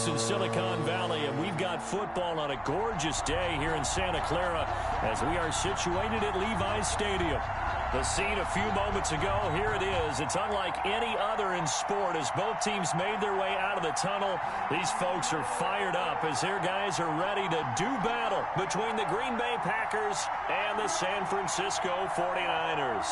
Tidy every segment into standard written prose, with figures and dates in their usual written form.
Sports in Silicon Valley, and we've got football on a gorgeous day here in Santa Clara as we are situated at Levi's Stadium. The scene a few moments ago, here it is. It's unlike any other in sport as both teams made their way out of the tunnel. These folks are fired up as their guys are ready to do battle between the Green Bay Packers and the San Francisco 49ers.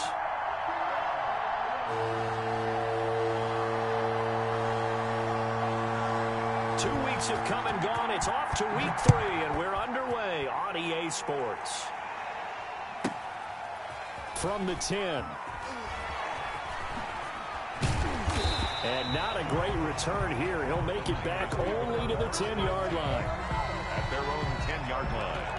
2 weeks have come and gone. It's off to week 3, and we're underway on EA Sports. From the 10. And not a great return here. He'll make it back only to the 10-yard line. At their own 10-yard line.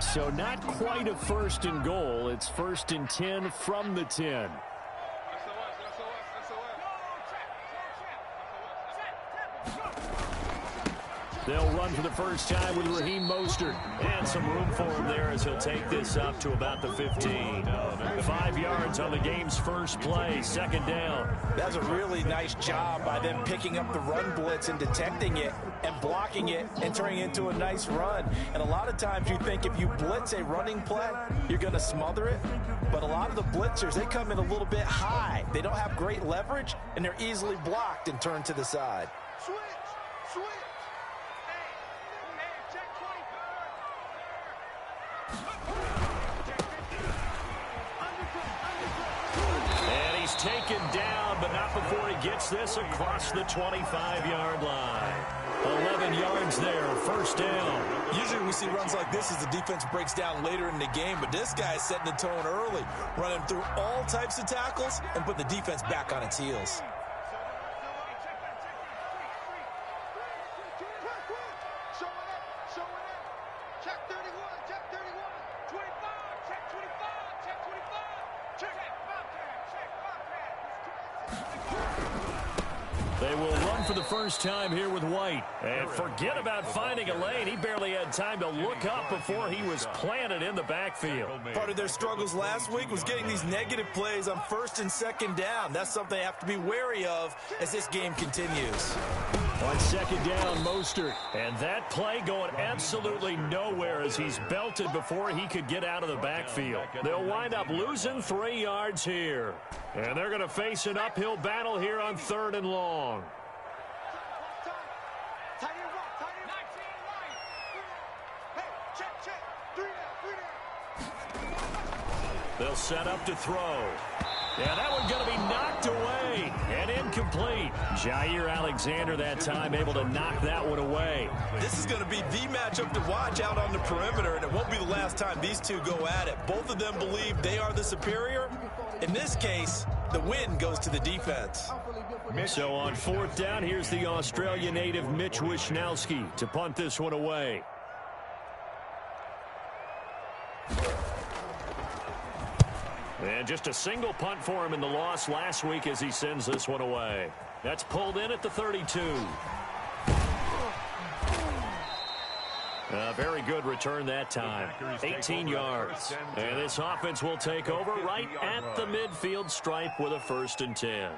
So not quite a first and goal. It's first and 10 from the 10. They'll run for the first time with Raheem Mostert. And some room for him there as he'll take this up to about the 15. 5 yards on the game's first play, second down. That's a really nice job by them picking up the run blitz and detecting it and blocking it and turning it into a nice run. And a lot of times you think if you blitz a running play, you're going to smother it. But a lot of the blitzers, they come in a little bit high. They don't have great leverage, and they're easily blocked and turned to the side. Switch. And he's taken down, but not before he gets this across the 25-yard line. 11 yards there, first down. Usually we see runs like this as the defense breaks down later in the game, but this guy is setting the tone early, running through all types of tackles and putting the defense back on its heels. They will run for the first time here with White. And forget about finding a lane. He barely had time to look up before he was planted in the backfield. Part of their struggles last week was getting these negative plays on first and second down. That's something they have to be wary of as this game continues. On second down, Mostert. And that play going absolutely nowhere as he's belted before he could get out of the backfield. They'll wind up losing 3 yards here. And they're going to face an uphill battle here on 3rd and long. They'll set up to throw. Yeah, that one's going to be knocked away and incomplete. Jair Alexander that time able to knock that one away. This is going to be the matchup to watch out on the perimeter, and it won't be the last time these two go at it. Both of them believe they are the superior. In this case, the win goes to the defense. So on 4th down, here's the Australia native Mitch Wishnowsky to punt this one away. And just a single punt for him in the loss last week as he sends this one away. That's pulled in at the 32. Very good return that time. 18 yards. And this offense will take over right at the midfield stripe with a 1st and 10.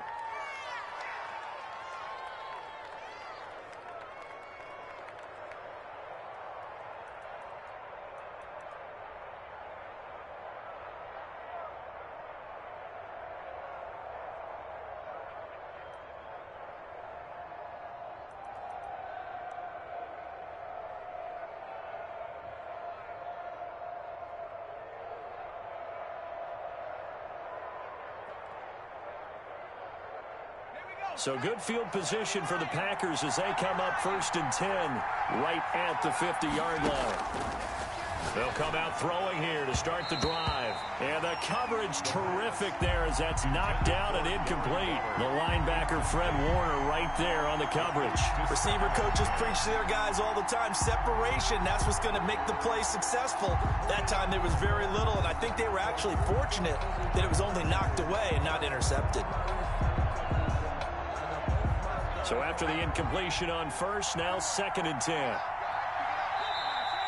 So good field position for the Packers as they come up 1st and 10 right at the 50-yard line. They'll come out throwing here to start the drive. And the coverage terrific there as that's knocked down and incomplete. The linebacker, Fred Warner, right there on the coverage. Receiver coaches preach to their guys all the time. Separation, that's what's going to make the play successful. That time there was very little, and I think they were actually fortunate that it was only knocked away and not intercepted. So after the incompletion on first, now 2nd and 10.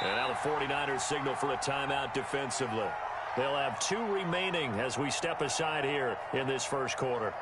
And now the 49ers signal for a timeout defensively. They'll have 2 remaining as we step aside here in this first quarter.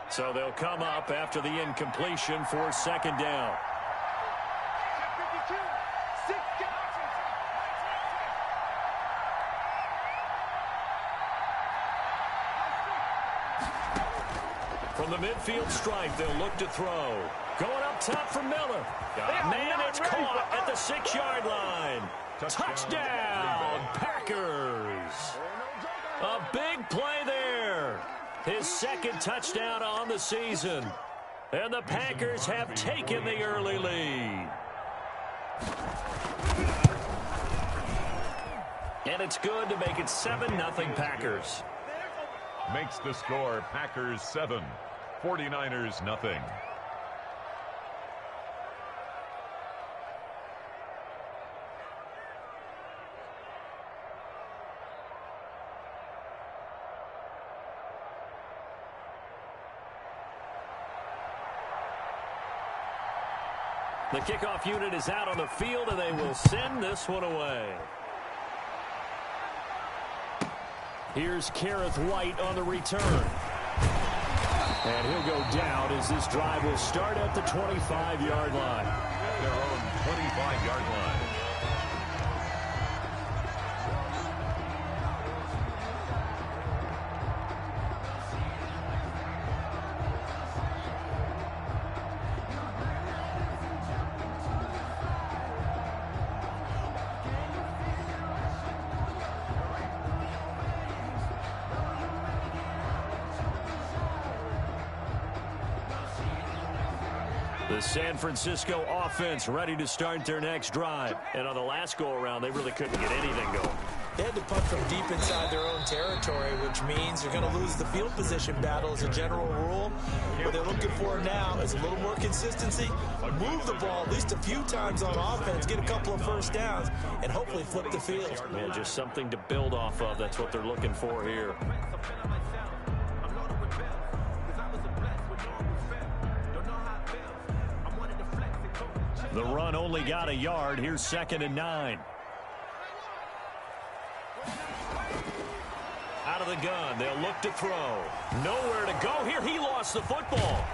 So they'll come up after the incompletion for 2nd down. From the midfield stripe, they'll look to throw. Going up top for Miller. Man, it's caught at the 6-yard line. Touchdown, Packers. A big play there. His 2nd touchdown on the season. And the Packers have taken the early lead. And it's good to make it 7-0 Packers. Makes the score Packers 7, 49ers nothing. The kickoff unit is out on the field, and they will send this one away. Here's Kareth White on the return. And he'll go down as this drive will start at the 25-yard line. Their own 25-yard line. The San Francisco offense ready to start their next drive. And on the last go-around, they really couldn't get anything going. They had to punt from deep inside their own territory, which means you're going to lose the field position battle as a general rule. What they're looking for now is a little more consistency, move the ball at least a few times on offense, get a couple of first downs, and hopefully flip the field. Yeah, just something to build off of. That's what they're looking for here. The run only got a yard. Here's 2nd and 9. Out of the gun. They'll look to throw. Nowhere to go here. He lost the football.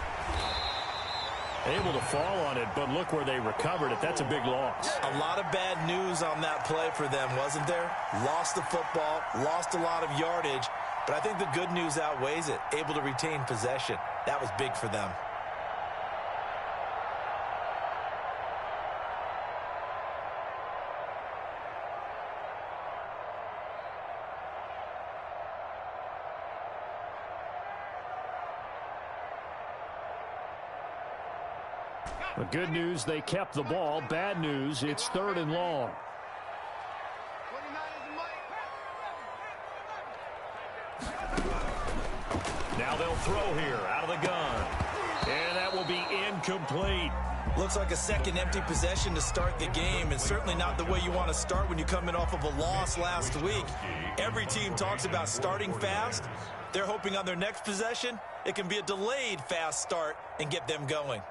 Able to fall on it, but look where they recovered it. That's a big loss. A lot of bad news on that play for them, wasn't there? Lost the football, lost a lot of yardage, but I think the good news outweighs it. Able to retain possession. That was big for them. The good news, they kept the ball. Bad news, it's 3rd and long. Now they'll throw here out of the gun. And that will be incomplete. Looks like a second empty possession to start the game, and certainly not the way you want to start when you're coming off of a loss last week. Every team talks about starting fast. They're hoping on their next possession, it can be a delayed fast start and get them going.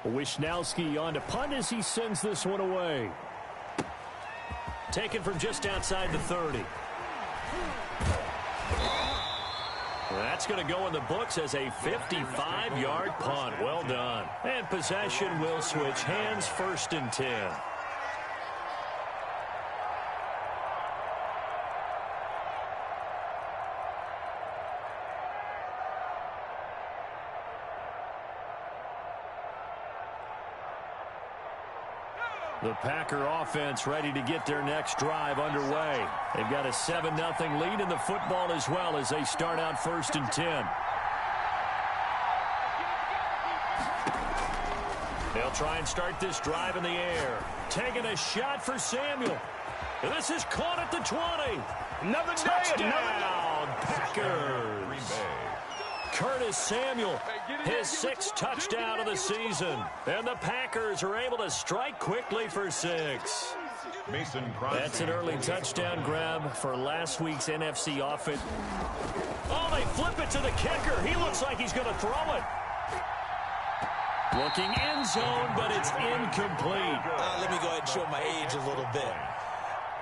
Wisnowski on to punt as he sends this one away. Taken from just outside the 30. That's going to go in the books as a 55-yard punt. Well done. And possession will switch hands. 1st and 10. The Packer offense ready to get their next drive underway. They've got a 7-0 lead in the football as well as they start out 1st and 10. They'll try and start this drive in the air. Taking a shot for Samuel. This is caught at the 20. Another Touchdown, Packers. Curtis Samuel, his 6th touchdown of the season. And the Packers are able to strike quickly for 6. That's an early touchdown grab for last week's NFC offense. Oh, they flip it to the kicker. He looks like he's going to throw it. Looking end zone, but it's incomplete. Let me go ahead and show my age a little bit.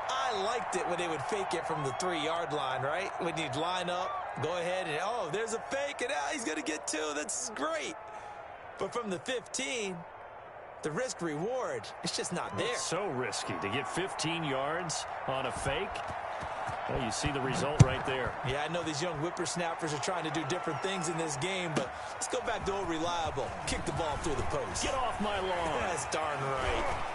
I liked it when they would fake it from the 3-yard line, right? When you'd line up, go ahead and, oh, there's a fake, and he's going to get 2. That's great. But from the 15, the risk-reward, it's just not there. It's so risky to get 15 yards on a fake. Well, you see the result right there. Yeah, I know these young whippersnappers are trying to do different things in this game, but let's go back to old reliable. Kick the ball through the post. Get off my lawn. That's darn right.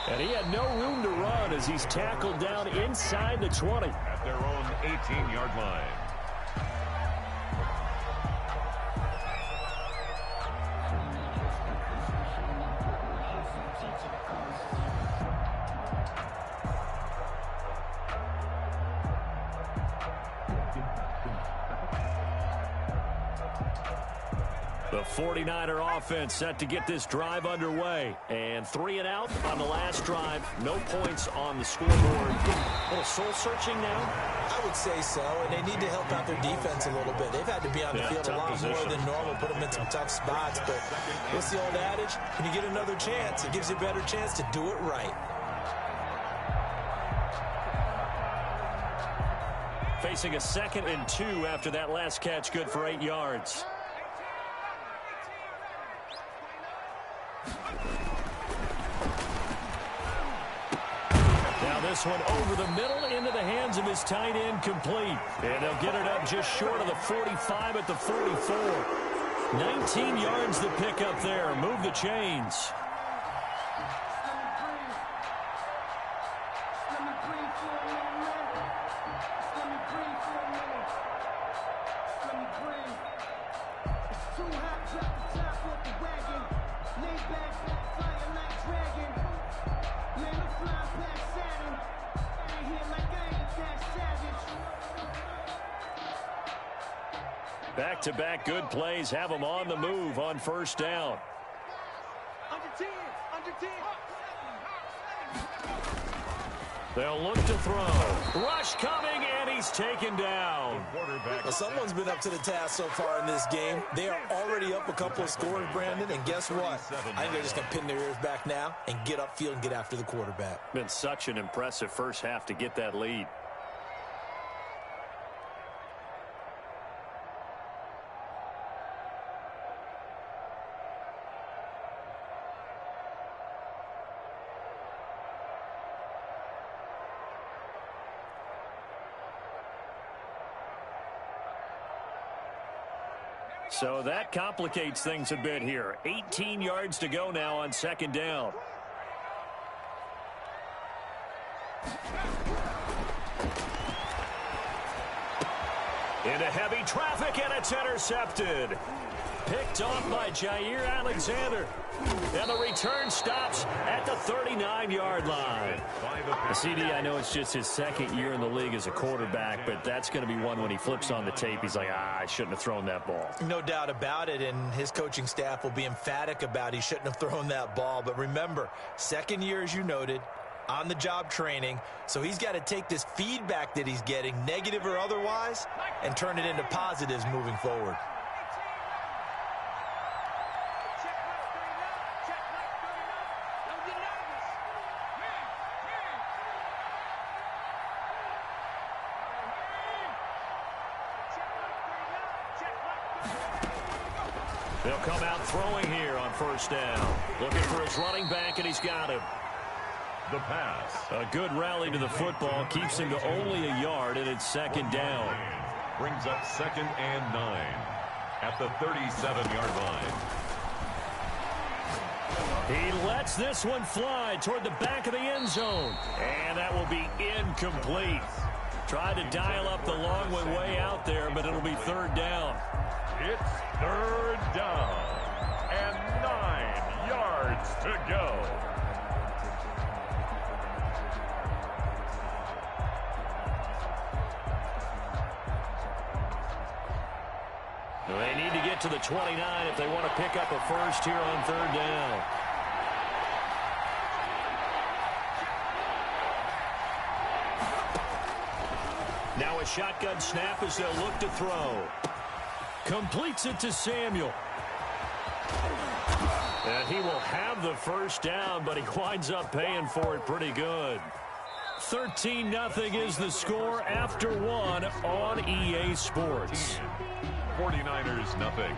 And he had no room to run as he's tackled down inside the 20. At their own 18-yard line. The 49er offense set to get this drive underway. And 3 and out on the last drive. No points on the scoreboard. A little soul-searching now? I would say so, and they need to help out their defense a little bit. They've had to be on the field a lot more than normal, put them in some tough spots. But what's the old adage? When you get another chance, it gives you a better chance to do it right. Facing a 2nd and 2 after that last catch, good for 8 yards. Now this one over the middle into the hands of his tight end, complete. And they'll get it up just short of the 45 at the 44. 19 yards to pick up there. Move the chains. Back-to-back good plays have them on the move on 1st down. They'll look to throw. Rush coming, and he's taken down. Well, someone's been up to the task so far in this game. They are already up a couple of scores, Brandon, and guess what? I think they're just going to pin their ears back now and get upfield and get after the quarterback. Been such an impressive first half to get that lead. So that complicates things a bit here. 18 yards to go now on 2nd down. Into heavy traffic, and it's intercepted. Picked off by Jair Alexander. And the return stops at the 39-yard line. CD, I know it's just his 2nd year in the league as a quarterback, but that's going to be one when he flips on the tape. He's like, I shouldn't have thrown that ball. No doubt about it, and his coaching staff will be emphatic about he shouldn't have thrown that ball. But remember, 2nd year, as you noted, on-the-job training, so he's got to take this feedback that he's getting, negative or otherwise, and turn it into positives moving forward. They'll come out throwing here on 1st down. Looking for his running back, and he's got him. The pass. A good rally to the football keeps him to only a yard, and it's 2nd down. Brings up 2nd and 9 at the 37-yard line. He lets this one fly toward the back of the end zone. And that will be incomplete. Tried to dial up the long one way out there, but it'll be third down. It's third down and 9 yards to go. They need to get to the 29 if they want to pick up a first here on third down. Now a shotgun snap as they'll look to throw. Completes it to Samuel. And he will have the first down, but he winds up paying for it pretty good. 13-0 is the score after one on EA Sports. 49ers nothing.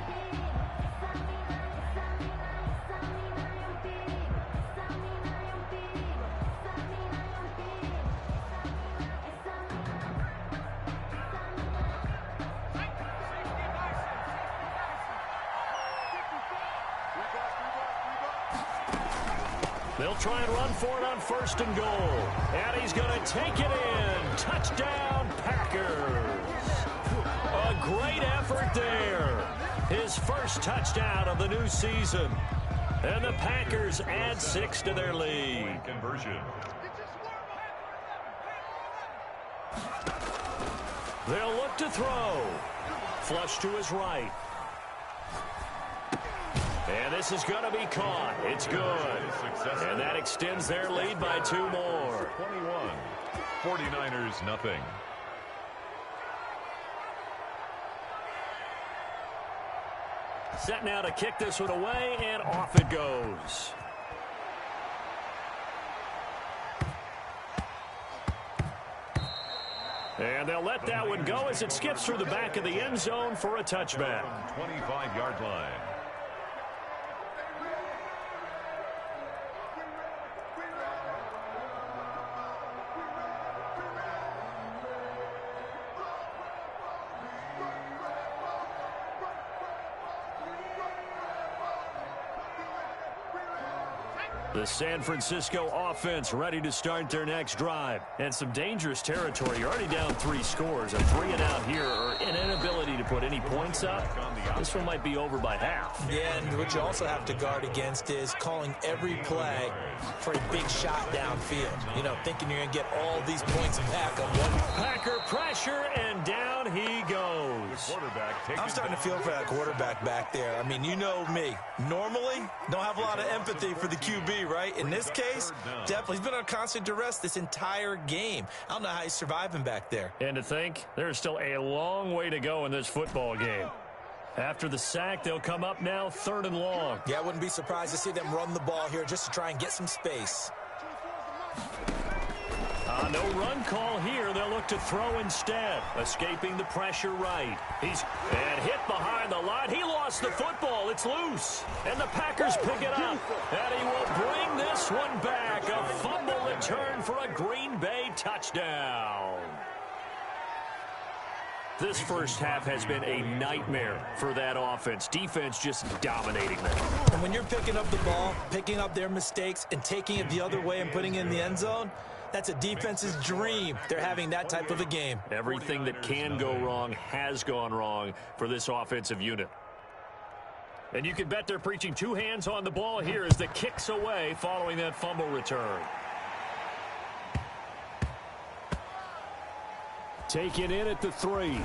They'll try and run for it on first and goal. And he's going to take it in. Touchdown, Packers. A great effort there. His first touchdown of the new season. And the Packers add 6 to their lead. Conversion. They'll look to throw. Flush to his right. And this is going to be caught. It's good. And that extends their lead by 2 more. 21. 49ers nothing. Set now to kick this one away, and off it goes. And they'll let that one go as it skips through the back of the end zone for a touchback. 25-yard line. The San Francisco offense ready to start their next drive. And some dangerous territory. You're already down 3 scores. A 3 and out here, or an inability to put any points up. This one might be over by half. Yeah, and what you also have to guard against is calling every play for a big shot downfield. You know, thinking you're going to get all these points back on one. Packer pressure, and down he goes. I'm starting to feel for that quarterback back there. I mean, you know me. Normally, don't have a lot of empathy for the QB, right? In this case, definitely. He's been on constant duress this entire game. I don't know how he's surviving back there. And to think, there's still a long way to go in this football game. After the sack, they'll come up now 3rd and long. Yeah, I wouldn't be surprised to see them run the ball here just to try and get some space. No run call here. They'll look to throw instead. Escaping the pressure right. And hit behind the line. He lost the football. It's loose. And the Packers pick it up. And he will bring this one back. A fumble return for a Green Bay touchdown. This first half has been a nightmare for that offense. Defense just dominating them. And when you're picking up the ball, picking up their mistakes, and taking it the other way and putting it in the end zone, that's a defense's dream. They're having that type of a game. Everything that can go wrong has gone wrong for this offensive unit. And you can bet they're preaching 2 hands on the ball here as the kick's away following that fumble return. Taken in at the 3.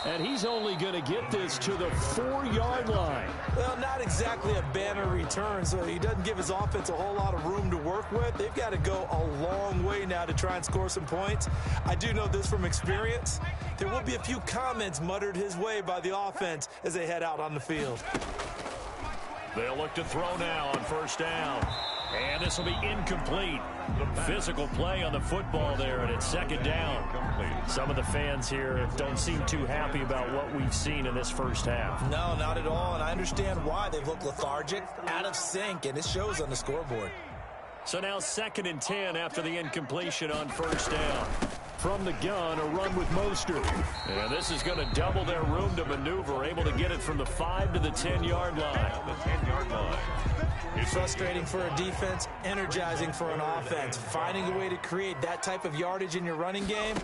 And he's only going to get this to the 4-yard line. Well, not exactly a banner return, so he doesn't give his offense a whole lot of room to work with. They've got to go a long way now to try and score some points. I do know this from experience. There will be a few comments muttered his way by the offense as they head out on the field. They'll look to throw now on first down. And this will be incomplete. Physical play on the football there, and it's 2nd down. Some of the fans here don't seem too happy about what we've seen in this first half. No, not at all, and I understand why. They've looked lethargic, out of sync, and it shows on the scoreboard. So now 2nd and 10 after the incompletion on first down. From the gun, a run with Mostert. And this is going to double their room to maneuver, able to get it from the 5 to the 10-yard line. The 10-yard line. Frustrating for a defense, energizing for an offense. Finding a way to create that type of yardage in your running game,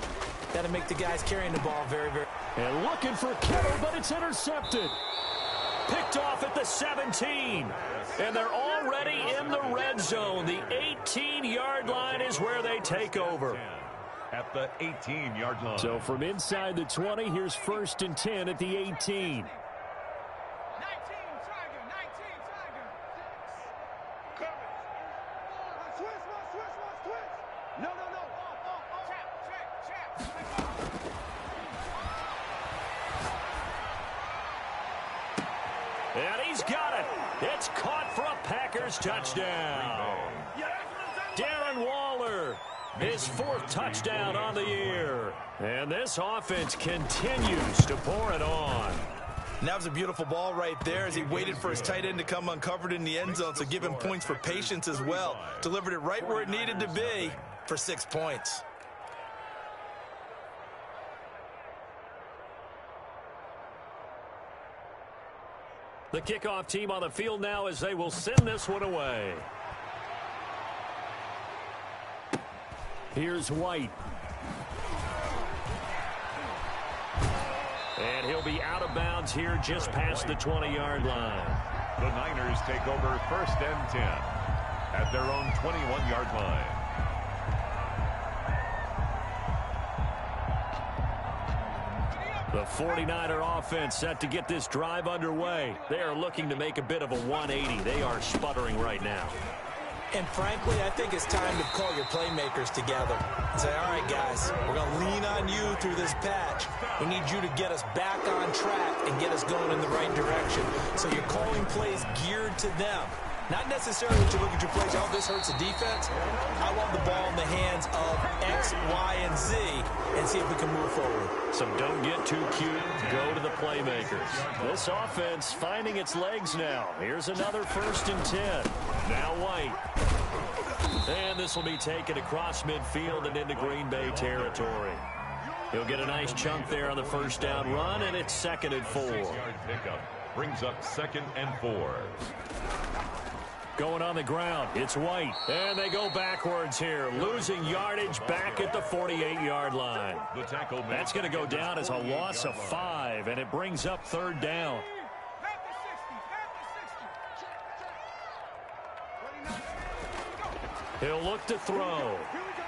that'll make the guys carrying the ball very, very... And looking for Kittle, but it's intercepted. Picked off at the 17. And they're already in the red zone. The 18-yard line is where they take over. At the 18-yard line. So from inside the 20, here's 1st and 10 at the 18. And he's got it. It's caught for a Packers touchdown. Darren Waller, his 4th touchdown on the year. And this offense continues to pour it on. And that was a beautiful ball right there as he waited for his tight end to come uncovered in the end zone, so give him points for patience as well. Delivered it right where it needed to be for 6 points. The kickoff team on the field now as they will send this one away. Here's White. And he'll be out of bounds here just past the 20-yard line. The Niners take over 1st and 10 at their own 21-yard line. The 49er offense set to get this drive underway. They are looking to make a bit of a 180. They are sputtering right now. And frankly, I think it's time to call your playmakers together and say, all right, guys, we're going to lean on you through this patch. We need you to get us back on track and get us going in the right direction. So you're calling plays geared to them. Not necessarily that you look at your plays, oh, this hurts the defense. I want the ball in the hands of X, Y, and Z and see if we can move forward. So don't get too cute. Go to the playmakers. This offense finding its legs now. Here's another 1st and 10. Now White. And this will be taken across midfield and into Green Bay territory. He'll get a nice chunk there on the 1st down run, and it's 2nd and 4. 6-yard pickup brings up 2nd and 4. Going on the ground, it's White. And they go backwards here, losing yardage back at the 48-yard line. The tackle That's going to go down as a loss of 5, and it brings up 3rd down. He'll look to throw.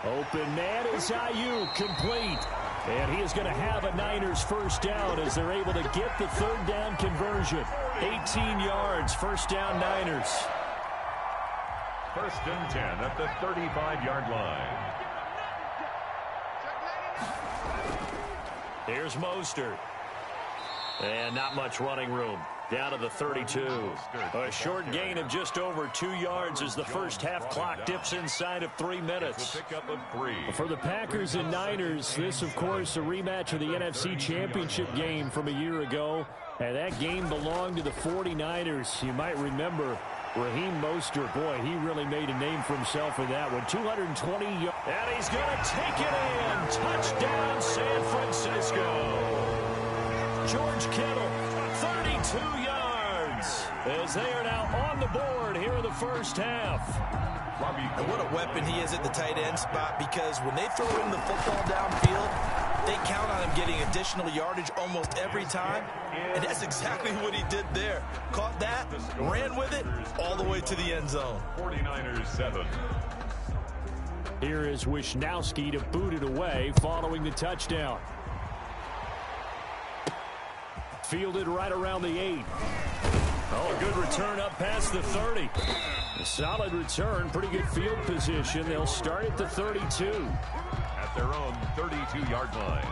Open man is Ayuk, complete. And he is going to have a Niners 1st down as they're able to get the 3rd down conversion. 18 yards, 1st down Niners. 1st and 10 at the 35-yard line. Here's Mostert. And not much running room. Down to the 32. A short gain of just over 2 yards as the first half clock dips inside of 3 minutes. Pickup of 3. For the Packers and Niners, this, of course, a rematch of the NFC Championship game from a year ago. And that game belonged to the 49ers. You might remember Raheem Mostert, boy, he really made a name for himself in that one. 220 yards. And he's going to take it in. Touchdown, San Francisco. George Kittle, 32 yards. As they are now on the board here in the 1st half. And what a weapon he is at the tight end spot, because when they throw him the football downfield, they count on him getting additional yardage almost every time. And that's exactly what he did there. Caught that, ran with it, all the way to the end zone. 49ers 7. Here is Wisnowski to boot it away following the touchdown. Fielded right around the 8. Oh, a good return up past the 30. A solid return, pretty good field position. They'll start at the 32. At their own 32-yard line.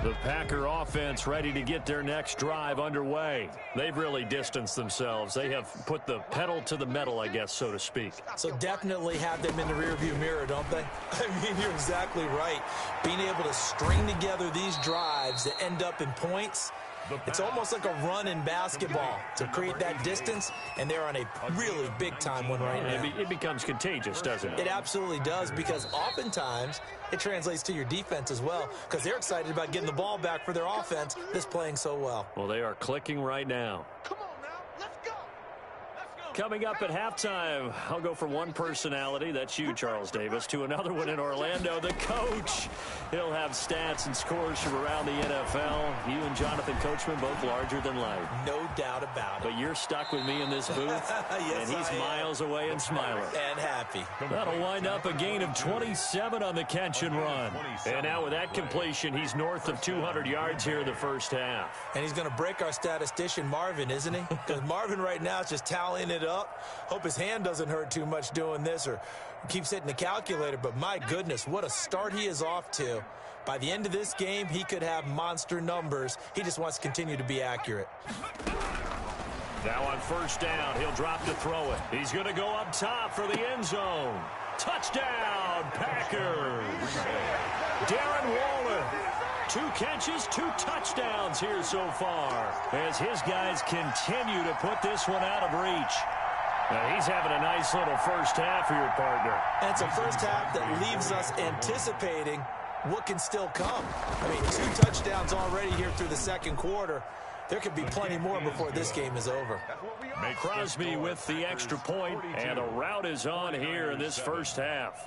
The Packer offense ready to get their next drive underway. They've really distanced themselves. They have put the pedal to the metal, I guess, so to speak. So definitely have them in the rearview mirror, don't they? I mean, you're exactly right. Being able to string together these drives that end up in points, It's almost like a run in basketball to create that distance, and they're on a really big-time one right now. It becomes contagious, doesn't it? It absolutely does, because oftentimes it translates to your defense as well, because they're excited about getting the ball back for their offense that's playing so well. Well, they are clicking right now. Come on now, let's go. Coming up at halftime, I'll go from one personality, that's you, Charles Davis, to another one in Orlando, the coach. He'll have stats and scores from around the NFL. You and Jonathan Coachman, both larger than life. No doubt about it. But you're stuck with me in this booth, yes, and he's miles away and smiling. And happy. That'll wind up a gain of 27 on the catch and run. And now with that completion, he's north of 200 yards here in the first half. And he's going to break our statistician, Marvin, isn't he? Because Marvin right now is just tallying it up. Hope his hand doesn't hurt too much doing this or keeps hitting the calculator. But my goodness, what a start he is off to. By the end of this game, he could have monster numbers. He just wants to continue to be accurate. Now on first down, he'll drop to throw it. He's going to go up top for the end zone. Touchdown, Packers. Darren Waller. 2 catches, 2 touchdowns here so far as his guys continue to put this one out of reach. Now he's having a nice little first half for your partner. And it's a first half that leaves us anticipating what can still come. I mean, 2 touchdowns already here through the second quarter. There could be plenty more before this game is over. Crosby with the extra point, and the route is on here in this first half.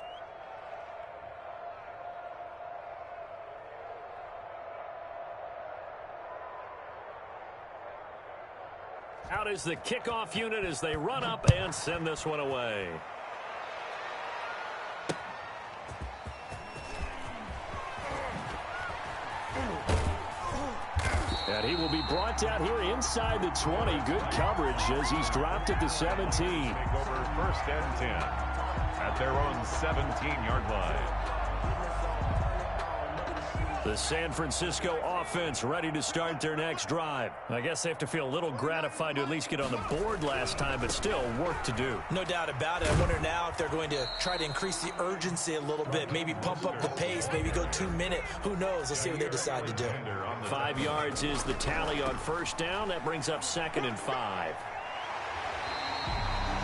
Out is the kickoff unit as they run up and send this one away. And he will be brought down here inside the 20. Good coverage as he's dropped at the 17. Take over first and 10 at their own 17-yard line. The San Francisco offense ready to start their next drive. I guess they have to feel a little gratified to at least get on the board last time, but still work to do. No doubt about it. I wonder now if they're going to try to increase the urgency a little bit, maybe pump up the pace, maybe go 2-minute. Who knows? Let's see what they decide to do. 5 yards is the tally on first down. That brings up 2nd and 5.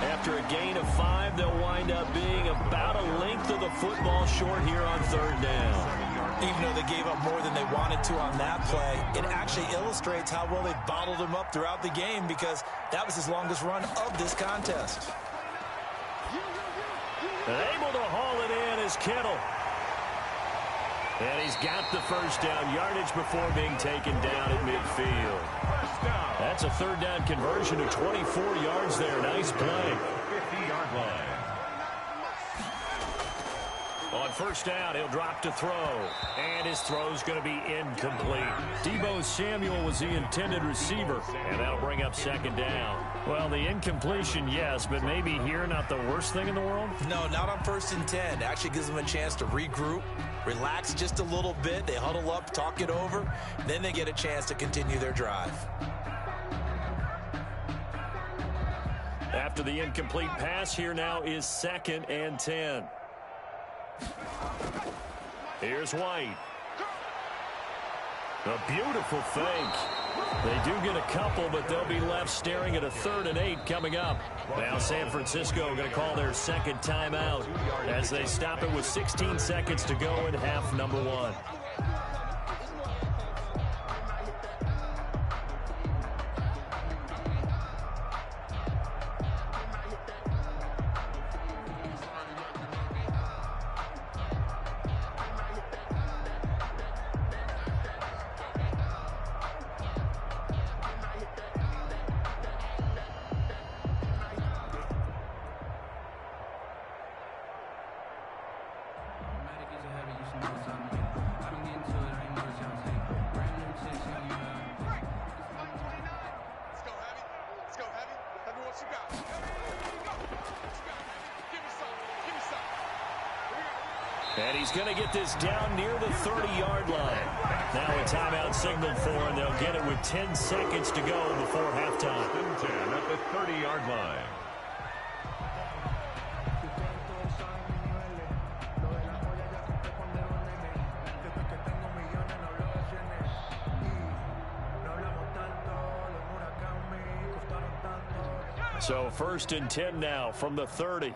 After a gain of 5, they'll wind up being about a length of the football short here on 3rd down. Even though they gave up more than they wanted to on that play, it actually illustrates how well they bottled him up throughout the game, because that was his longest run of this contest. And able to haul it in is Kittle. And he's got the first down yardage before being taken down at midfield. That's a 3rd down conversion of 24 yards there. Nice play. 50-yard line. On first down, he'll drop to throw. And his throw's going to be incomplete. Deebo Samuel was the intended receiver. And that'll bring up 2nd down. Well, the incompletion, yes, but maybe here not the worst thing in the world? No, not on 1st and 10. It actually gives them a chance to regroup, relax just a little bit. They huddle up, talk it over. Then they get a chance to continue their drive. After the incomplete pass, here now is 2nd and 10. Here's White. A beautiful fake. They do get a couple, but they'll be left staring at a 3rd and 8 coming up. Now San Francisco going to call their 2nd timeout as they stop it with 16 seconds to go in half number 1. And he's going to get this down near the 30-yard line. Now a timeout signaled for, and they'll get it with 10 seconds to go before halftime. 10 at the 30-yard line. So 1st and 10 now from the 30.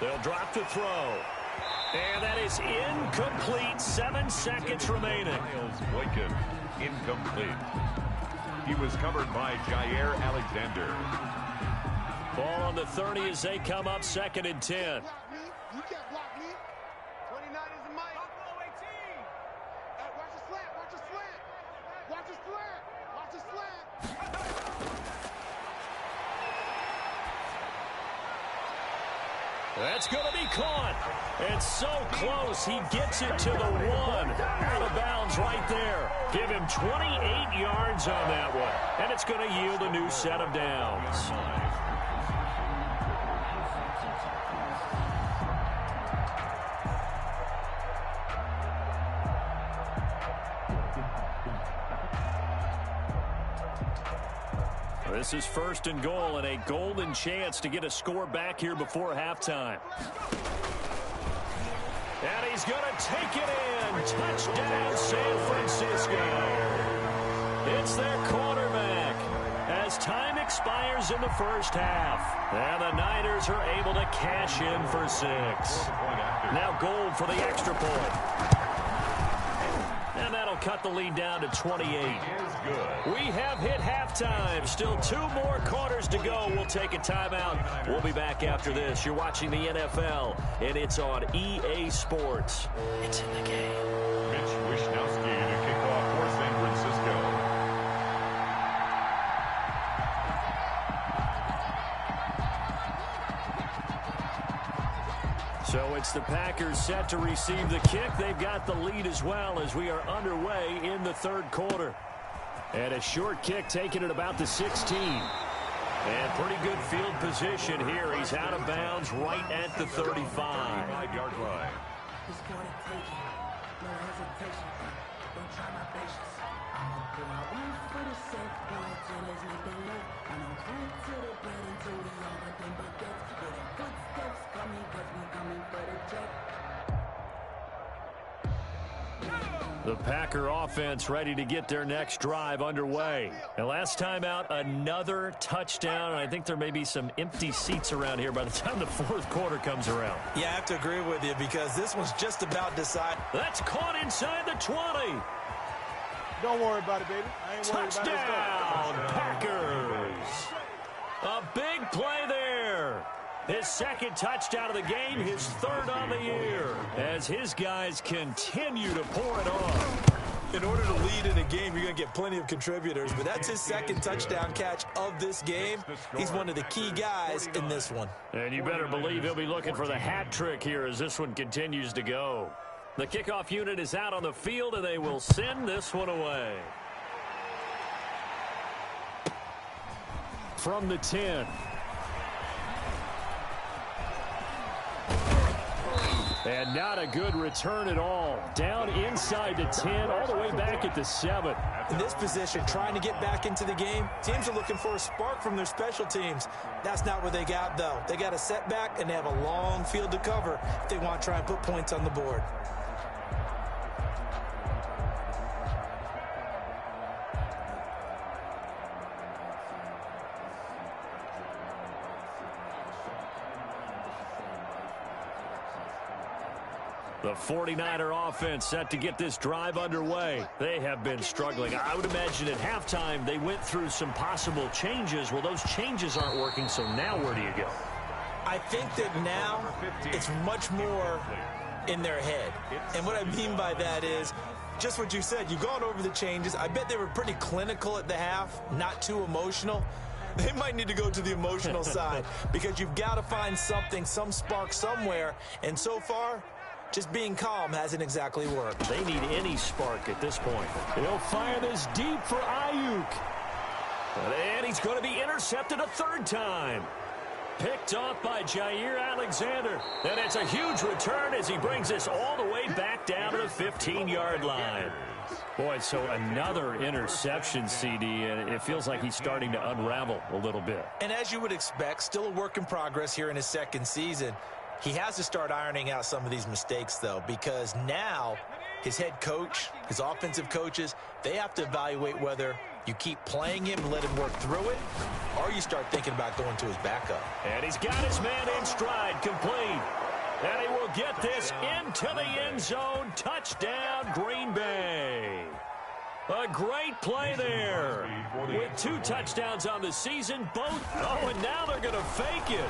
They'll drop to throw. And that is incomplete. 7 seconds remaining. Miles Boykin, incomplete. He was covered by Jair Alexander. Ball on the 30 as they come up 2nd and 10. You can't block me. 29 is the mic. Hey, watch the slant. Watch the slant. Watch the slant. Watch the slant. That's going to be caught. It's so close. He gets it to the 1. Out of bounds right there. Give him 28 yards on that one. And it's going to yield a new set of downs. This is 1st and goal and a golden chance to get a score back here before halftime. And he's going to take it in. Touchdown, San Francisco. It's their quarterback as time expires in the first half. And the Niners are able to cash in for 6. Now Gold for the extra point. And that'll cut the lead down to 28. We have hit halftime. Still 2 more quarters to go. We'll take a timeout. We'll be back after this. You're watching the NFL, and it's on EA Sports. It's in the game. Mitch Wishnowsky to kick off for San Francisco. So it's the Packers set to receive the kick. They've got the lead as well as we are underway in the 3rd quarter. And a short kick taken at about the 16. And pretty good field position here. He's out of bounds right at the 35. 35-yard line. The Packer offense ready to get their next drive underway. And last time out, another touchdown. And I think there may be some empty seats around here by the time the 4th quarter comes around. Yeah, I have to agree with you because this one's just about decided. That's caught inside the 20. Don't worry about it, baby. I ain't worried about it. Touchdown, Packers. A big play there. His 2nd touchdown of the game, his 3rd on the year, as his guys continue to pour it on. In order to lead in a game, you're going to get plenty of contributors, but that's his 2nd touchdown catch of this game. He's one of the key guys in this one. And you better believe he'll be looking for the hat trick here as this one continues to go. The kickoff unit is out on the field, and they will send this one away. From the 10. And not a good return at all. Down inside the 10, all the way back at the 7. In this position, trying to get back into the game, teams are looking for a spark from their special teams. That's not what they got, though. They got a setback, and they have a long field to cover if they want to try and put points on the board. The 49er offense set to get this drive underway. They have been struggling. I would imagine at halftime they went through some possible changes. Well, those changes aren't working, so now where do you go? I think that now it's much more in their head. And what I mean by that is just what you said. You've gone over the changes. I bet they were pretty clinical at the half, not too emotional. They might need to go to the emotional side because you've got to find something, some spark somewhere. And so far, just being calm hasn't exactly worked. They need any spark at this point. He'll fire this deep for Ayuk. And he's going to be intercepted a 3rd time. Picked off by Jair Alexander. And it's a huge return as he brings this all the way back down to the 15-yard line. Boy, so another interception, CD, and it feels like he's starting to unravel a little bit. And as you would expect, still a work in progress here in his 2nd season. He has to start ironing out some of these mistakes, though, because now his head coach, his offensive coaches, they have to evaluate whether you keep playing him and let him work through it, or you start thinking about going to his backup. And he's got his man in stride, complete. And he will get this into the end zone. Touchdown, Green Bay. A great play there. With 2 touchdowns on the season, both. Oh, and now they're going to fake it.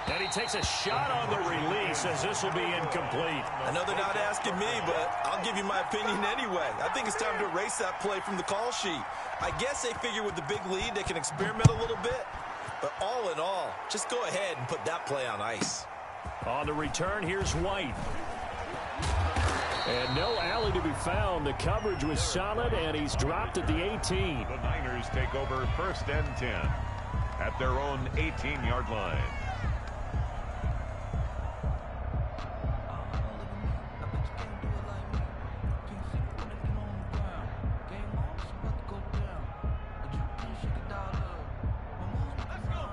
And he takes a shot on the release as this will be incomplete. I know they're not asking me, but I'll give you my opinion anyway. I think it's time to erase that play from the call sheet. I guess they figure with the big lead they can experiment a little bit. But all in all, just go ahead and put that play on ice. On the return, here's White. And no alley to be found. The coverage was solid, and he's dropped at the 18. The Niners take over 1st and 10 at their own 18-yard line.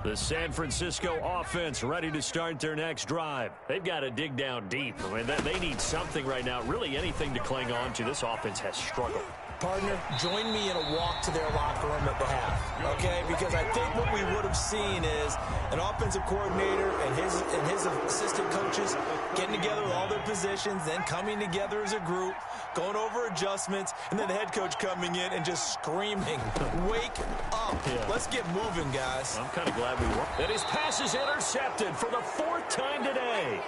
The San Francisco offense ready to start their next drive. They've got to dig down deep. I mean, they need something right now, really anything to cling on to. This offense has struggled. Partner, join me in a walk to their locker room at the half, okay? Because I think what we would have seen is an offensive coordinator and his assistant coaches getting together with all their positions, then coming together as a group, going over adjustments, and then the head coach coming in and just screaming, wake up. Yeah. Let's get moving, guys. I'm kind of glad we won. And his pass is intercepted for the 4th time today.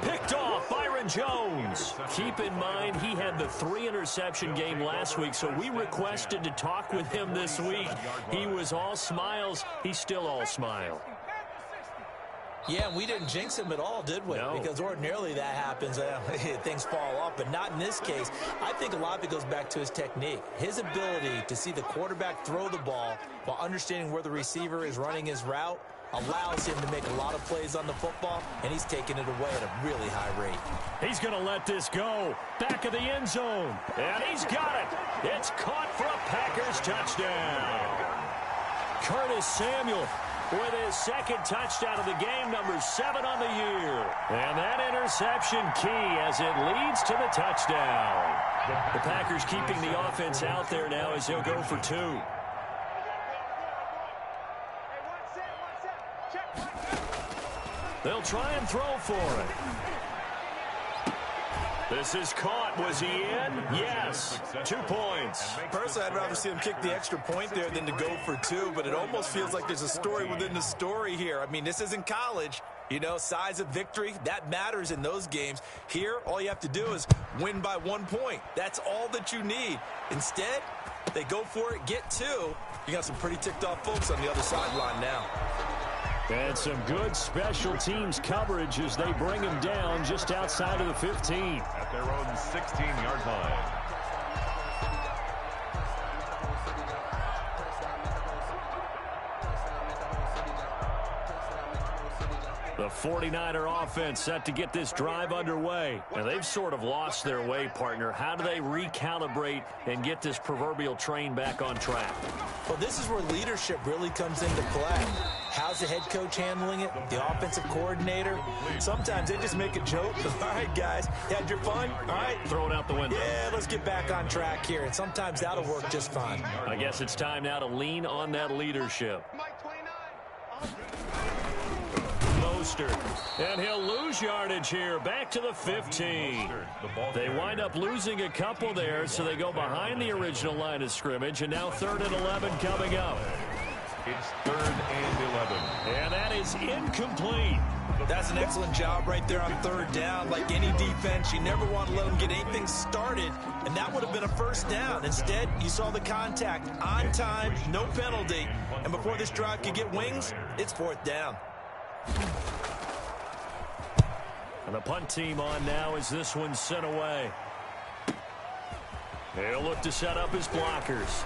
Picked off Byron Jones. Keep in mind, he had the 3-interception game last week, so we requested to talk with him this week. He was all smiles. He's still all smile. Yeah, and we didn't jinx him at all, did we? No. Because ordinarily that happens. Things fall off, but not in this case. I think a lot of it goes back to his technique. His ability to see the quarterback throw the ball while understanding where the receiver is running his route allows him to make a lot of plays on the football, and he's taking it away at a really high rate. He's going to let this go. Back of the end zone. And he's got it. It's caught for a Packers touchdown. Curtis Samuel with his 2nd touchdown of the game, number 7 on the year. And that interception key as it leads to the touchdown. The Packers keeping the offense out there now as they'll go for 2. They'll try and throw for it. This is caught. Was he in? Yes. 2 points. Personally, I'd rather see him kick the extra point there than to go for 2, but it almost feels like there's a story within the story here. I mean, this isn't college. You know, size of victory, that matters in those games. Here, all you have to do is win by 1 point. That's all that you need. Instead, they go for it, get 2. You got some pretty ticked off folks on the other sideline now. And some good special teams coverage as they bring him down just outside of the 15. At their own 16-yard line. The 49er offense set to get this drive underway. And they've sort of lost their way, partner. How do they recalibrate and get this proverbial train back on track? Well, this is where leadership really comes into play. How's the head coach handling it? The offensive coordinator? Sometimes they just make a joke. All right, guys, you had your fun? All right. Throw it out the window. Yeah, let's get back on track here. And sometimes that'll work just fine. I guess it's time now to lean on that leadership. And he'll lose yardage here. Back to the 15. They wind up losing a couple there, so they go behind the original line of scrimmage, and now 3rd and 11 coming up. It's 3rd and 11. And that is incomplete. That's an excellent job right there on 3rd down. Like any defense, you never want to let them get anything started, and that would have been a 1st down. Instead, you saw the contact on time, no penalty, and before this drive could get wings, it's 4th down. And the punt team on now as this one's sent away. He'll look to set up his blockers.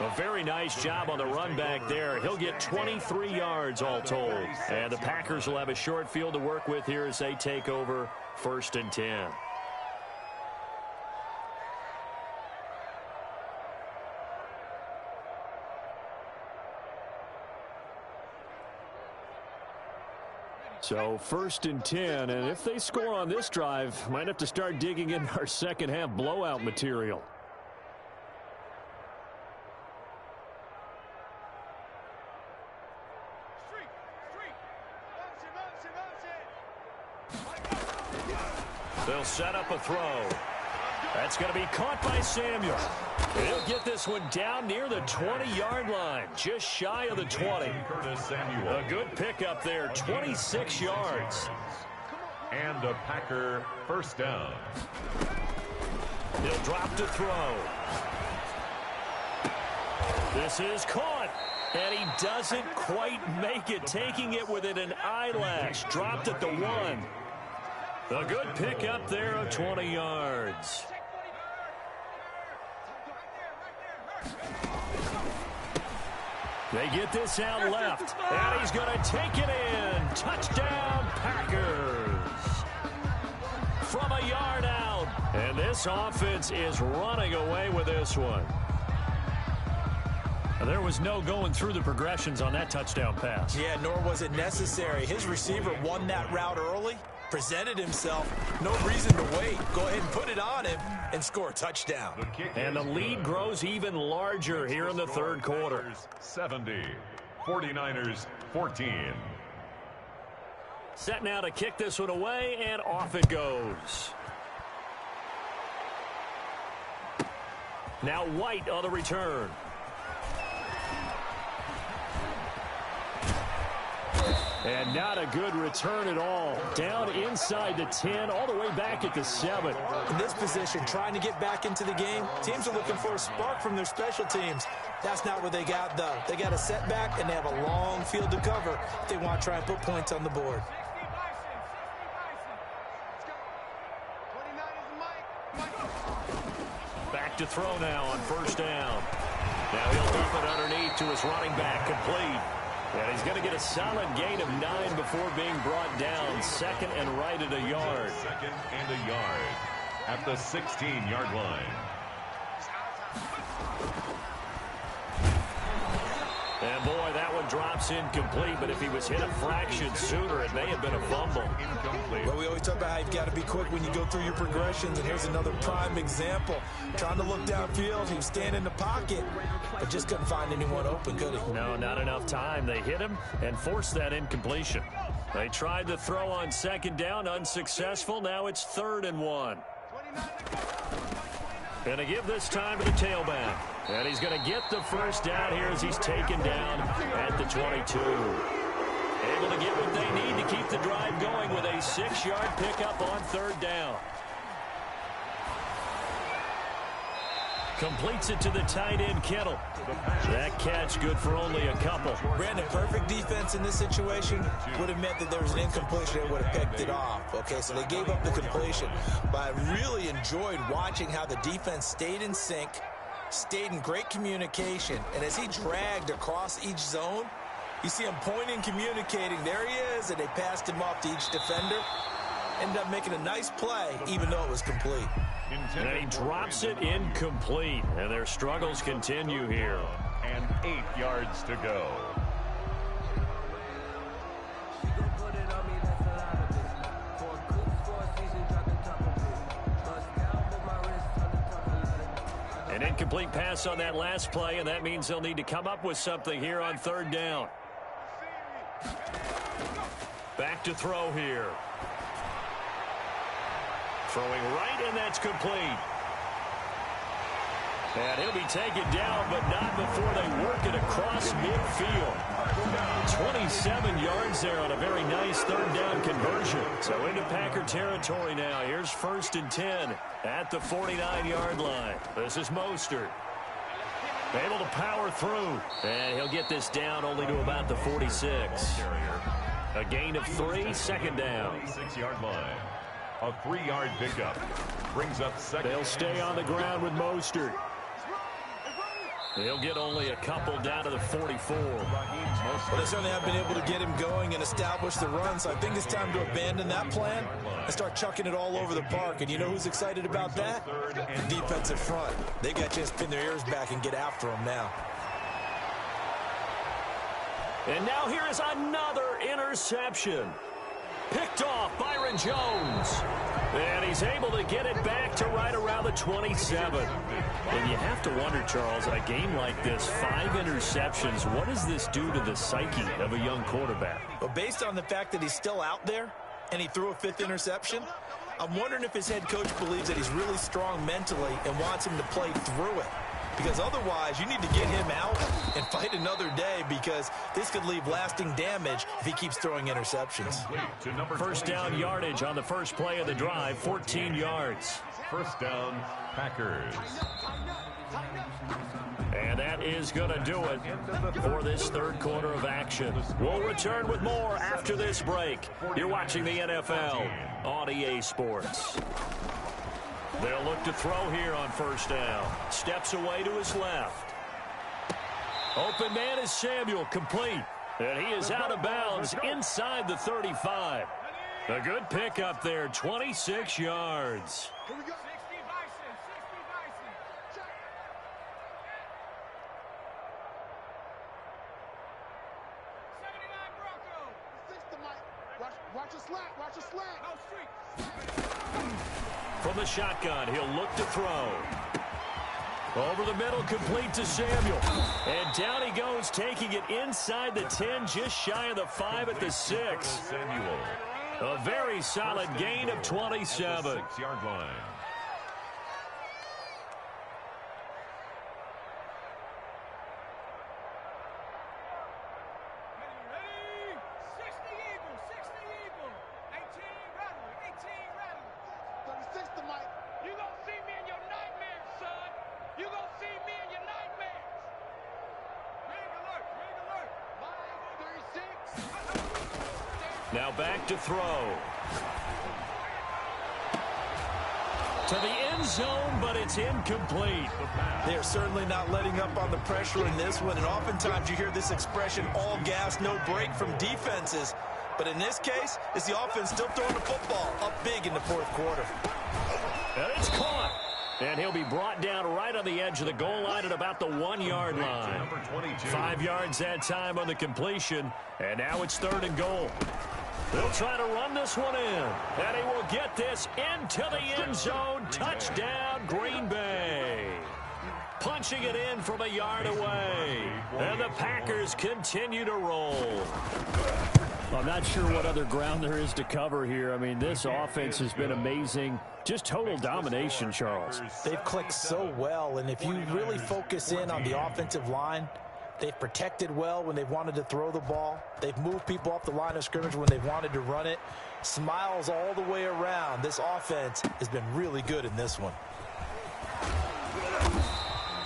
A very nice job on the run back there. He'll get 23 yards all told. And the Packers will have a short field to work with here as they take over 1st and 10. So 1st and 10, and if they score on this drive, might have to start digging in our second half blowout material. They'll set up a throw. That's going to be caught by Samuel. He'll get this one down near the 20-yard line, just shy of the 20. A good pickup there, 26 yards. And a Packer first down. He'll drop to throw. This is caught, and he doesn't quite make it, taking it within an eyelash. Dropped at the 1. A good pickup there of 20 yards. They get this out left, and he's going to take it in. Touchdown, Packers. From a yard out, and this offense is running away with this one. There was no going through the progressions on that touchdown pass. Yeah, nor was it necessary. His receiver won that route early, presented himself, no reason to wait. Go ahead and put it on him and score a touchdown. And the lead grows even larger here in the third quarter. 70, 49ers 14. Set now to kick this one away, and off it goes. Now White on the return. And not a good return at all. Down inside the 10, all the way back at the 7. In this position, trying to get back into the game, teams are looking for a spark from their special teams. That's not what they got, though. They got a setback, and they have a long field to cover if they want to try and put points on the board. Back to throw now on first down. Now he'll dump it underneath to his running back, complete. And he's going to get a solid gain of 9 before being brought down. Second and right at a yard. Second and a yard at the 16-yard line. And boy, that one drops incomplete, but if he was hit a fraction sooner, it may have been a fumble. Incomplete. Well, we always talk about how you've got to be quick when you go through your progressions, and here's another prime example. Trying to look downfield, he was standing in the pocket, but just couldn't find anyone open, could he? No, not enough time. They hit him and forced that incompletion. They tried the throw on second down, unsuccessful. Now it's 3rd and 1. And to give this time to the tailback. And he's going to get the first down here as he's taken down at the 22. Able to get what they need to keep the drive going with a 6-yard pickup on 3rd down. Completes it to the tight end, Kittle. That catch good for only a couple. Brandon, perfect defense in this situation would have meant that there was an incompletion and would have picked it off. Okay, so they gave up the completion. But I really enjoyed watching how the defense stayed in sync, stayed in great communication, and as he dragged across each zone, you see him pointing, communicating. There he is, and they passed him off to each defender. Ended up making a nice play, even though it was complete. And he drops it incomplete, and their struggles continue here. And 8 yards to go. An incomplete pass on that last play, and that means they'll need to come up with something here on 3rd down. Back to throw here. Throwing right, and that's complete. And he'll be taken down, but not before they work it across midfield. 27 yards there on a very nice 3rd down conversion. So into Packer territory now. Here's 1st and 10 at the 49-yard line. This is Mostert. Able to power through. And he'll get this down only to about the 46. A gain of 3, 2nd down. 6-yard line. A 3-yard pickup. Brings up second. They'll stay on the ground with Mostert. They'll get only a couple down to the 44. Well, they certainly have been able to get him going and establish the run, so I think it's time to abandon that plan and start chucking it all over the park. And you know who's excited about that? The defensive front. They got a chance to pin their ears back and get after him now. And now here is another interception. Picked off Byron Jones. And he's able to get it back to right around the 27. And you have to wonder, Charles, a game like this, 5 interceptions, what does this do to the psyche of a young quarterback? Well, based on the fact that he's still out there and he threw a 5th interception, I'm wondering if his head coach believes that he's really strong mentally and wants him to play through it. Because otherwise, you need to get him out and fight another day, because this could leave lasting damage if he keeps throwing interceptions. First down yardage on the first play of the drive, 14 yards. First down, Packers. And that is going to do it for this third quarter of action. We'll return with more after this break. You're watching the NFL on EA Sports. They'll look to throw here on first down. Steps away to his left. Open man is Samuel, complete. And he is out of bounds inside the 35. A good pickup there, 26 yards. Here we go. 60 Bison, 60 Bison. Check. 79 Bronco. 60, Mike. Watch a slant. Watch a slant. No street. From the shotgun, he'll look to throw. Over the middle, complete to Samuel. And down he goes, taking it inside the 10, just shy of the 5 at the 6. Samuel. A very solid gain of 27. 6-yard line. Ready? 60 Eagle, 60 Eagle. 18 Rattler, 18 Rattler. 36 to Mike. You gonna see me in your nightmares, son. You gonna see me in your nightmares. Ring alert, ring alert. Mike, 36. Now back to throw. To the end zone, but it's incomplete. They're certainly not letting up on the pressure in this one, and oftentimes you hear this expression, all gas, no break, from defenses. But in this case, it's the offense still throwing the football up big in the fourth quarter. And it's caught. And he'll be brought down right on the edge of the goal line at about the 1-yard line. Number 22. 5 yards that time on the completion. And now it's 3rd and goal. They'll try to run this one in. And he will get this into the end zone. Touchdown, Green Bay. Punching it in from a yard away. And the Packers continue to roll. I'm not sure what other ground there is to cover here. I mean, this offense has been amazing. Just total domination, Charles. They've clicked so well, and if you really focus in on the offensive line, they've protected well when they've wanted to throw the ball. They've moved people off the line of scrimmage when they've wanted to run it. Smiles all the way around. This offense has been really good in this one.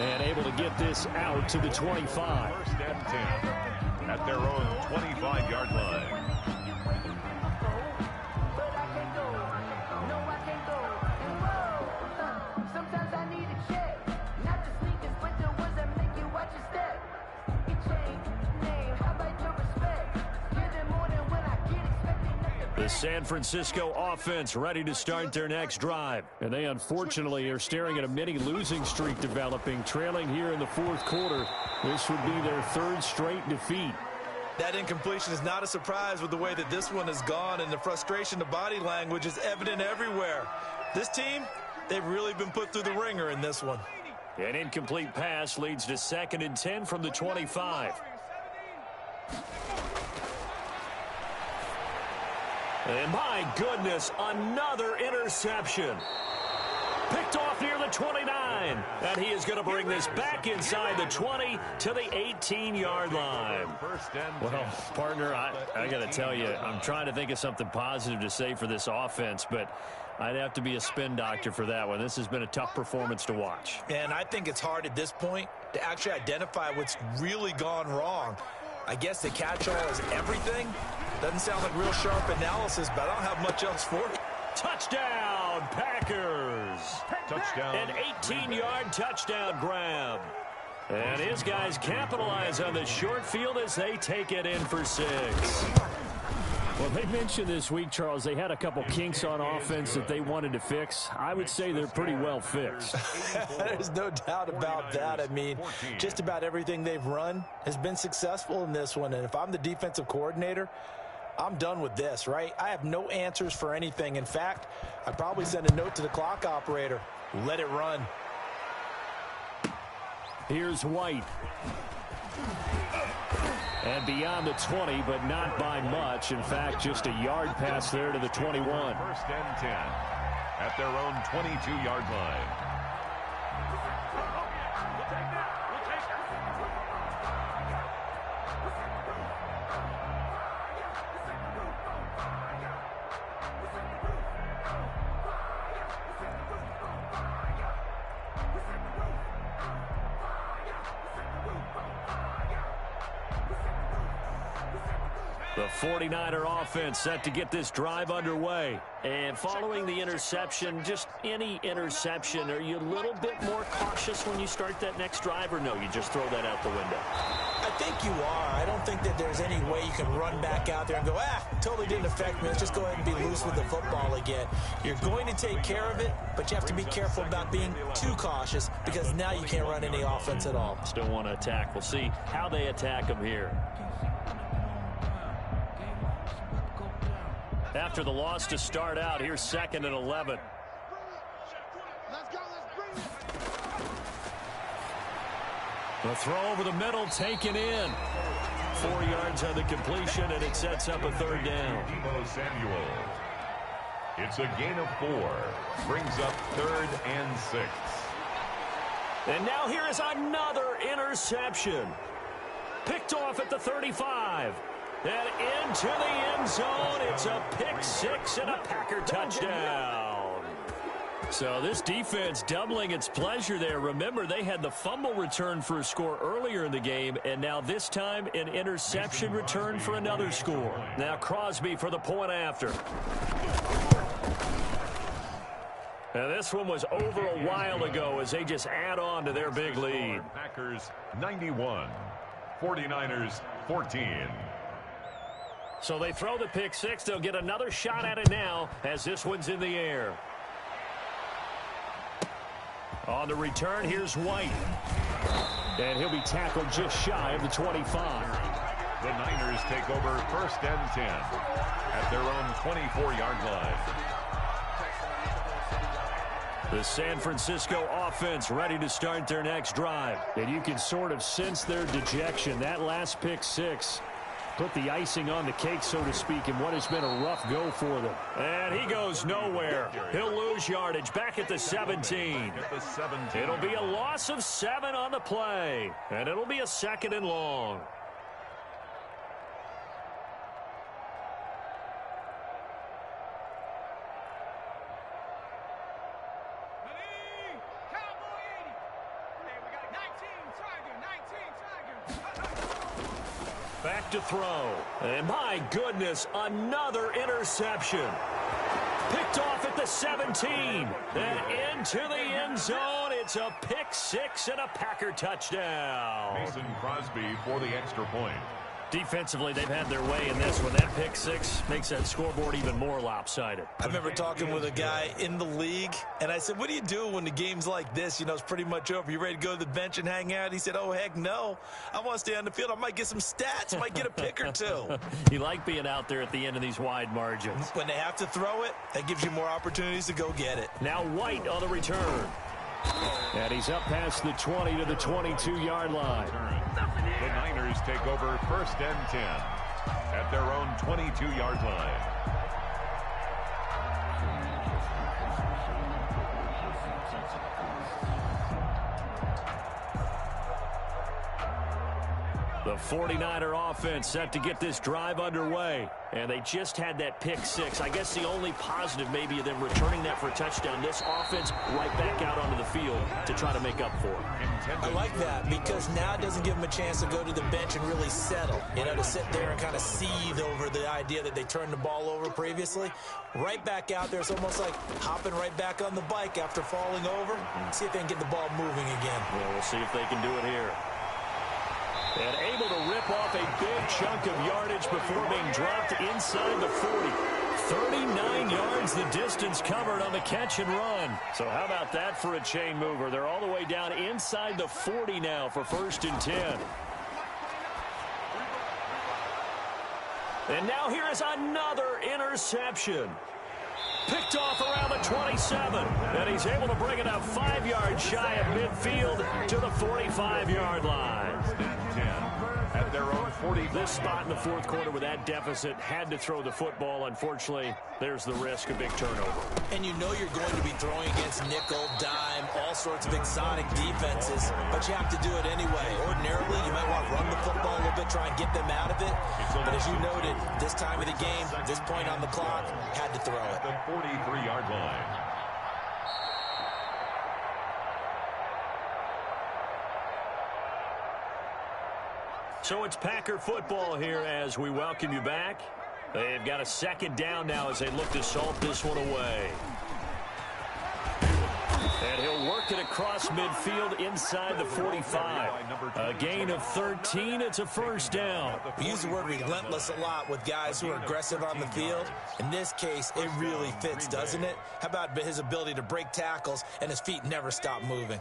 And able to get this out to the 25. First and 10 at their own 25-yard line. The San Francisco offense ready to start their next drive. And they unfortunately are staring at a mini losing streak developing, trailing here in the fourth quarter. This would be their 3rd straight defeat. That incompletion is not a surprise with the way that this one has gone, and the frustration, the body language is evident everywhere. This team, they've really been put through the ringer in this one. An incomplete pass leads to 2nd and 10 from the 25. And my goodness, another interception. Picked off near the 29. And he is going to bring this back inside the 20 to the 18-yard line. First and 10. Well, partner, I got to tell you, I'm trying to think of something positive to say for this offense, but I'd have to be a spin doctor for that one. This has been a tough performance to watch. And I think it's hard at this point to actually identify what's really gone wrong. I guess the catch-all is everything. Doesn't sound like real sharp analysis, but I don't have much else for it. Touchdown, Packers. Touchdown. An 18-yard touchdown grab. And his guys capitalize on the short field as they take it in for 6. Well, they mentioned this week, Charles, they had a couple kinks on offense that they wanted to fix. I would say they're pretty well fixed. There's no doubt about that. I mean, just about everything they've run has been successful in this one. And if I'm the defensive coordinator, I'm done with this, right? I have no answers for anything. In fact, I'd probably send a note to the clock operator. Let it run. Here's White. And beyond the 20, but not by much. In fact, just a yard pass there to the 21. First and 10 at their own 22-yard line. The 49er offense set to get this drive underway. And following the interception, just any interception, are you a little bit more cautious when you start that next drive, or no, you just throw that out the window? I think you are. I don't think that there's any way you can run back out there and go, totally didn't affect me. Let's just go ahead and be loose with the football again. You're going to take care of it, but you have to be careful about being too cautious because now you can't run any offense at all. Still want to attack. We'll see how they attack them here. After the loss to start out, here's 2nd and 11. Let's go, let's bring it. The throw over the middle, taken in. 4 yards on the completion, and it sets up a 3rd down. Samuel. It's a gain of 4. Brings up 3rd and 6. And now here is another interception. Picked off at the 35. And into the end zone, it's a pick 6 and a Packer touchdown. So this defense doubling its pleasure there. Remember, they had the fumble return for a score earlier in the game, and now this time an interception return for another score. Now Crosby for the point after. Now this one was over a while ago as they just add on to their big lead. Packers 91, 49ers 14. So they throw the pick 6. They'll get another shot at it now as this one's in the air. On the return, here's White. And he'll be tackled just shy of the 25. The Niners take over 1st and 10 at their own 24-yard line. The San Francisco offense ready to start their next drive. And you can sort of sense their dejection. That last pick 6 put the icing on the cake, so to speak, in what has been a rough go for them. And he goes nowhere. He'll lose yardage back at the 17. It'll be a loss of 7 on the play, and it'll be a 2nd and long. Back to throw. And my goodness, another interception. Picked off at the 17. And into the end zone. It's a pick 6 and a Packer touchdown. Mason Crosby for the extra point. Defensively, they've had their way in this one. That pick 6 makes that scoreboard even more lopsided. I remember talking with a guy in the league, and I said, what do you do when the game's like this? You know, it's pretty much over. You ready to go to the bench and hang out? He said, oh, heck no. I want to stay on the field. I might get some stats. I might get a pick or 2. You like being out there at the end of these wide margins. When they have to throw it, that gives you more opportunities to go get it. Now White on the return. And he's up past the 20 to the 22-yard line. The Niners take over 1st and 10 at their own 22-yard line. The 49er offense set to get this drive underway. And they just had that pick 6. I guess the only positive maybe of them returning that for a touchdown. This offense right back out onto the field to try to make up for it. I like that because now it doesn't give them a chance to go to the bench and really settle. You know, to sit there and kind of seethe over the idea that they turned the ball over previously. Right back out there. It's almost like hopping right back on the bike after falling over. See if they can get the ball moving again. Well, we'll see if they can do it here. And able to rip off a big chunk of yardage before being dropped inside the 40. 39 yards the distance covered on the catch and run. So how about that for a chain mover? They're all the way down inside the 40 now for 1st and 10. And now here is another interception. Picked off around the 27. And he's able to bring it up 5 yards shy of midfield to the 45-yard line. 10 at their own 40. This spot in the fourth quarter with that deficit had to throw the football. Unfortunately, there's the risk of big turnover. And you know you're going to be throwing against nickel, dime, all sorts of exotic defenses, but you have to do it anyway. Ordinarily, you might want to run the football a little bit, try and get them out of it. But as you noted, this time of the game, this point on the clock, had to throw it. The 43-yard line. So it's Packer football here as we welcome you back. They've got a second down now as they look to salt this one away. And he'll work it across midfield inside the 45. A gain of 13. It's a first down. We use the word relentless a lot with guys who are aggressive on the field. In this case, it really fits, doesn't it? How about his ability to break tackles and his feet never stop moving?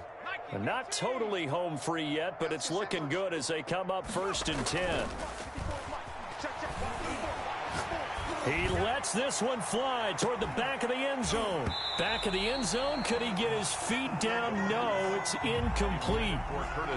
Not totally home free yet, but it's looking good as they come up 1st and 10. He lets this one fly toward the back of the end zone. Back of the end zone. Could he get his feet down? No, it's incomplete.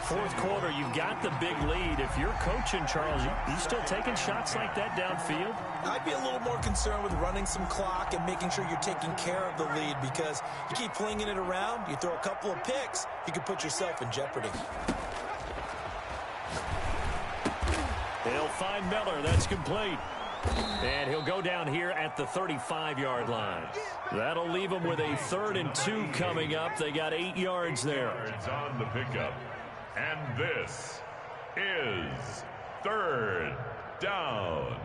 Fourth quarter, you've got the big lead. If you're coaching, Charles, you still taking shots like that downfield? I'd be a little more concerned with running some clock and making sure you're taking care of the lead, because you keep flinging it around, you throw a couple of picks, you could put yourself in jeopardy. He'll find Miller. That's complete. And he'll go down here at the 35-yard line. That'll leave him with a 3rd and 2 coming up. They got 8 yards there. It's on the pickup. And this is 3rd down.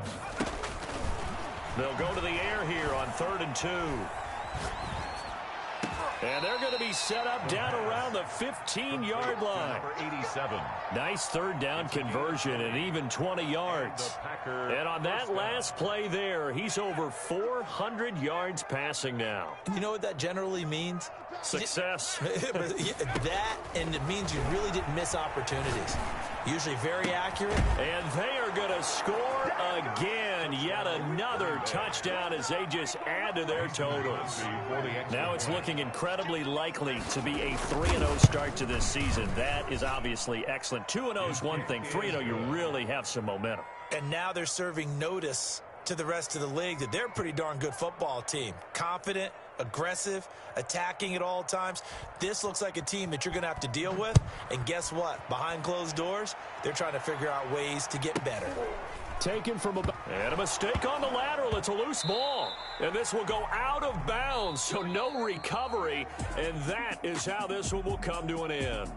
They'll go to the air here on 3rd and 2. And they're going to be set up down around the 15-yard line. Number 87. Nice 3rd down conversion and even 20 yards. And on that last play there, he's over 400 yards passing now. You know what that generally means? Success. That, and it means you really didn't miss opportunities. Usually very accurate. And they are going to score again. Yet another touchdown as they just add to their totals. Now it's looking incredibly likely to be a 3-0 start to this season. That is obviously excellent. 2-0 is one thing. 3-0, you really have some momentum. And now they're serving notice to the rest of the league that they're a pretty darn good football team. Confident, aggressive, attacking at all times. This looks like a team that you're going to have to deal with. And guess what? Behind closed doors, they're trying to figure out ways to get better. Taken from a... And a mistake on the lateral. It's a loose ball. And this will go out of bounds, so no recovery. And that is how this one will come to an end.